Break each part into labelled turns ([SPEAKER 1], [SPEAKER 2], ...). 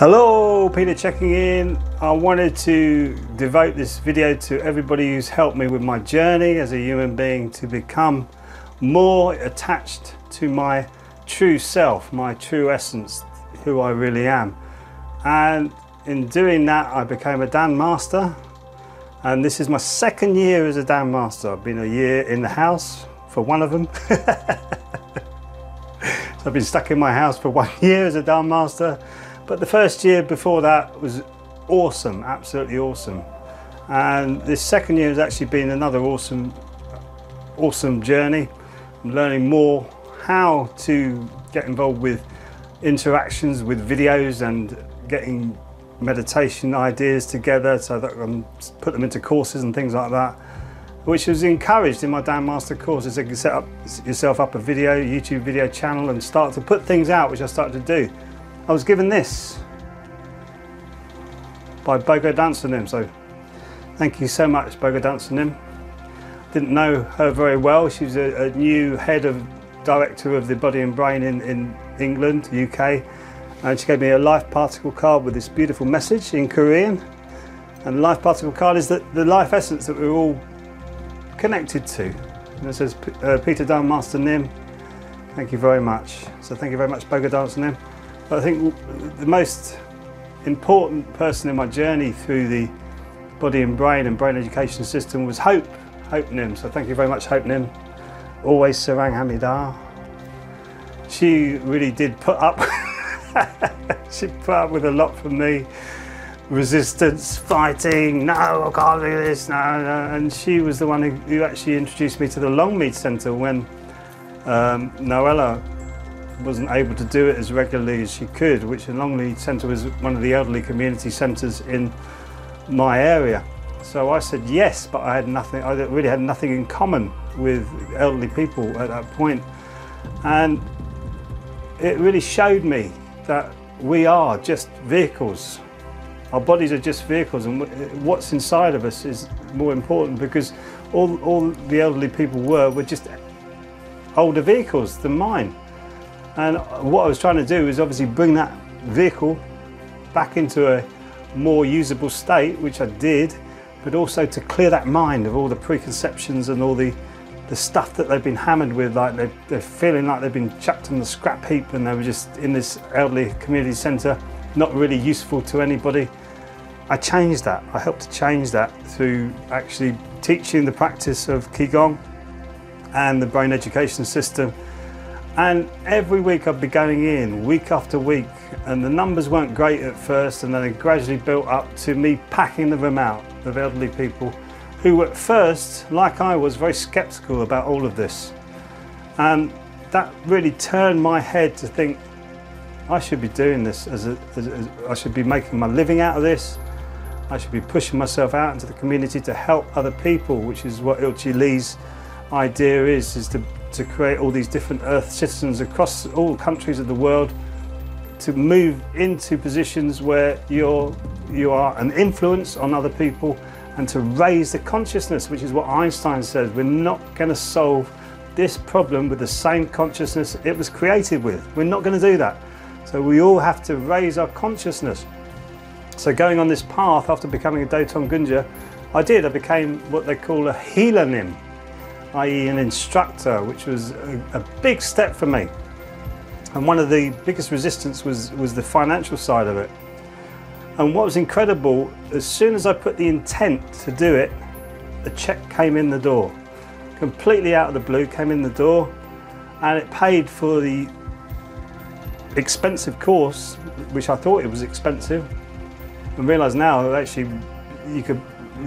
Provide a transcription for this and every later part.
[SPEAKER 1] Hello, Peter checking in. I wanted to devote this video to everybody who's helped me with my journey as a human being to become more attached to my true self, my true essence, who I really am. And in doing that, I became a Dahn master. And this is my second year as a Dahn master. I've been a year in the house for one of them. So I've been stuck in my house for 1 year as a Dahn master. But the first year before that was awesome, absolutely awesome. And this second year has actually been another awesome journey. I'm learning more how to get involved with interactions with videos and getting meditation ideas together so that I can put them into courses and things like that, which was encouraged in my Dahn Master courses. You can set up yourself up a YouTube video channel and start to put things out, which I started to do. I was given this by Bogo Dansonim, so thank you so much, Bogo Dansonim. Didn't know her very well. She's a new director of the body and brain in England, UK, and she gave me a life particle card with this beautiful message in Korean. And the life particle card is the life essence that we're all connected to. And it says, Peter Dahn Master Nim, thank you very much. So thank you very much, Bogo Dansonim. But I think the most important person in my journey through the body and brain education system was Hope Nim. So thank you very much, Hope Nim. Always Sarang Hamida. She really did put up, she put up with a lot from me. Resistance, fighting, no, I can't do this, no. And she was the one who actually introduced me to the Longmead Centre when Noella wasn't able to do it as regularly as she could, which the Longmead Centre was one of the elderly community centres in my area. So I said yes, but I really had nothing in common with elderly people at that point. And it really showed me that we are just vehicles. Our bodies are just vehicles, and what's inside of us is more important, because all the elderly people were just older vehicles than mine. And what I was trying to do is obviously bring that vehicle back into a more usable state, which I did, but also to clear that mind of all the preconceptions and all the stuff that they've been hammered with, like they're feeling like they've been chucked on the scrap heap and they were just in this elderly community centre, not really useful to anybody. I changed that. I helped to change that through actually teaching the practice of Qigong and the brain education system. And every week I'd be going in, week after week, and the numbers weren't great at first, and then they gradually built up to me packing the room out of elderly people who at first, like I was, very sceptical about all of this. And that really turned my head to think, I should be doing this, I should be making my living out of this. I should be pushing myself out into the community to help other people, which is what Ilchi Lee's idea is to create all these different Earth citizens across all countries of the world to move into positions where you are an influence on other people, and to raise the consciousness, which is what Einstein says. We're not going to solve this problem with the same consciousness it was created with. We're not going to do that. So we all have to raise our consciousness. So going on this path after becoming a Doton Gunja, I became what they call a healer nim, i.e. an instructor, which was a big step for me. And one of the biggest resistance was the financial side of it. And what was incredible, as soon as I put the intent to do it, a check came in the door. Completely out of the blue, came in the door, and it paid for the expensive course, which I thought it was expensive, and realise now that actually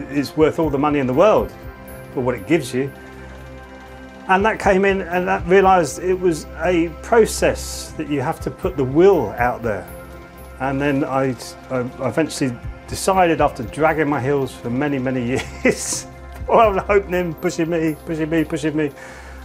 [SPEAKER 1] it's worth all the money in the world for what it gives you. And that came in, and I realised it was a process that you have to put the will out there. And then I eventually decided, after dragging my heels for many years, well, Hope Nim pushing me,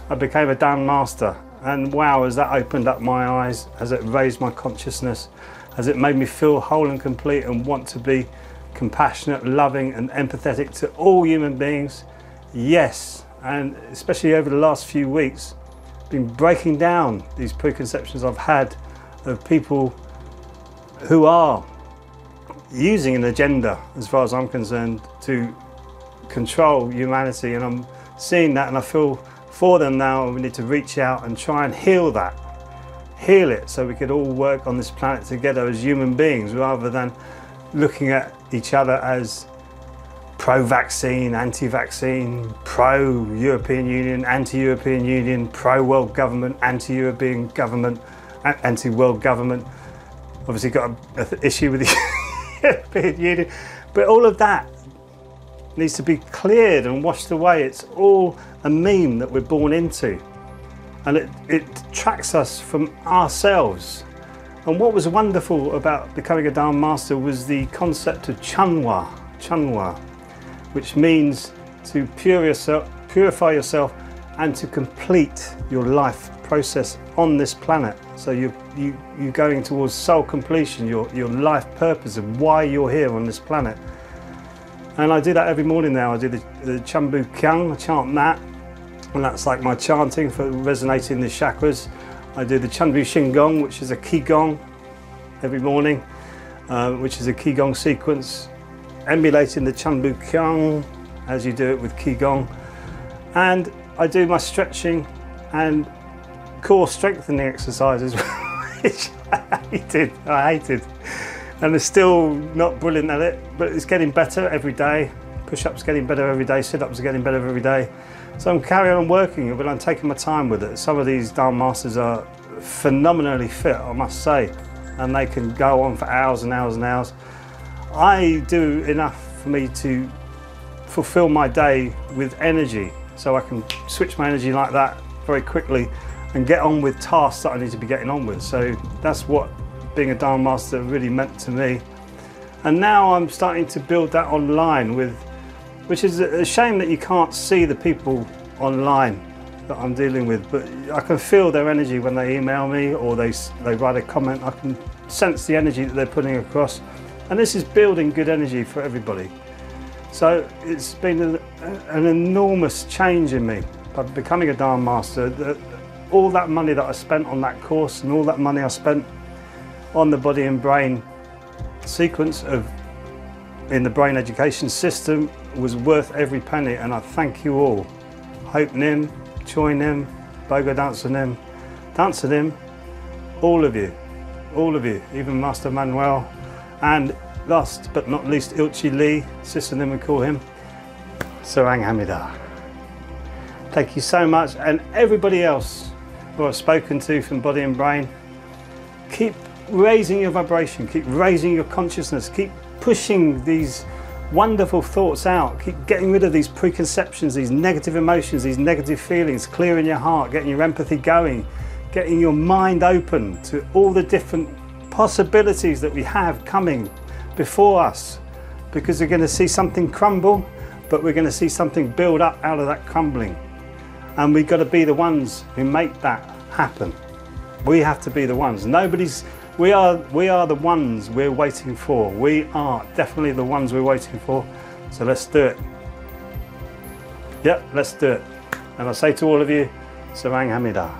[SPEAKER 1] I became a Dahn master. And wow, as that opened up my eyes, as it raised my consciousness, as it made me feel whole and complete and want to be compassionate, loving and empathetic to all human beings. Yes, and especially over the last few weeks, been breaking down these preconceptions I've had of people who are using an agenda, as far as I'm concerned, to control humanity, and I'm seeing that, and I feel for them now we need to reach out and try and heal that, heal it, so we could all work on this planet together as human beings, rather than looking at each other as pro-vaccine, anti-vaccine, pro-European Union, anti-European Union, pro-world government, anti-European government, anti-world government. Obviously got an issue with the European Union, but all of that needs to be cleared and washed away. It's all a meme that we're born into, and it detracts us from ourselves. And what was wonderful about becoming a Dahn Master was the concept of Chunwa, which means to purify yourself and to complete your life process on this planet. So you're going towards soul completion, your life purpose and why you're here on this planet. And I do that every morning now. I do the Chambu Kyang, I chant that, and that's like my chanting for resonating the chakras. I do the Chanbu Shingong, which is a Qigong every morning, which is a Qigong sequence, emulating the Chanbu Kyang as you do it with Qigong. And I do my stretching and core strengthening exercises, which I hated. And it's still not brilliant at it, but it's getting better every day. Push-ups getting better every day, sit-ups are getting better every day. So I'm carrying on working it, but I'm taking my time with it. Some of these Dahn Masters are phenomenally fit, I must say, and they can go on for hours and hours and hours. I do enough for me to fulfill my day with energy, so I can switch my energy like that very quickly and get on with tasks that I need to be getting on with. So that's what being a Dahn Master really meant to me. And now I'm starting to build that online, which is a shame that you can't see the people online that I'm dealing with, but I can feel their energy when they email me or they write a comment. I can sense the energy that they're putting across, and this is building good energy for everybody. So it's been an enormous change in me by becoming a Dahn Master. All that money that I spent on that course and all that money I spent on the body and brain sequence in the brain education system was worth every penny, and I thank you all. Hope Nim, Choi Nim, Bogo Dancer Nim, all of you, even Master Manuel, and last but not least Ilchi Lee, Sister Nim we call him, Sarang Hamida. Thank you so much, and everybody else who I've spoken to from body and brain, keep raising your vibration, keep raising your consciousness, keep pushing these wonderful thoughts out, keep getting rid of these preconceptions, these negative emotions, these negative feelings, clearing your heart, getting your empathy going, getting your mind open to all the different possibilities that we have coming before us, because we're going to see something crumble, but we're going to see something build up out of that crumbling. And we've got to be the ones who make that happen. We have to be the ones. We are the ones we're waiting for. We are definitely the ones we're waiting for. So let's do it. Yep, let's do it. And I say to all of you, Sarang Hamida.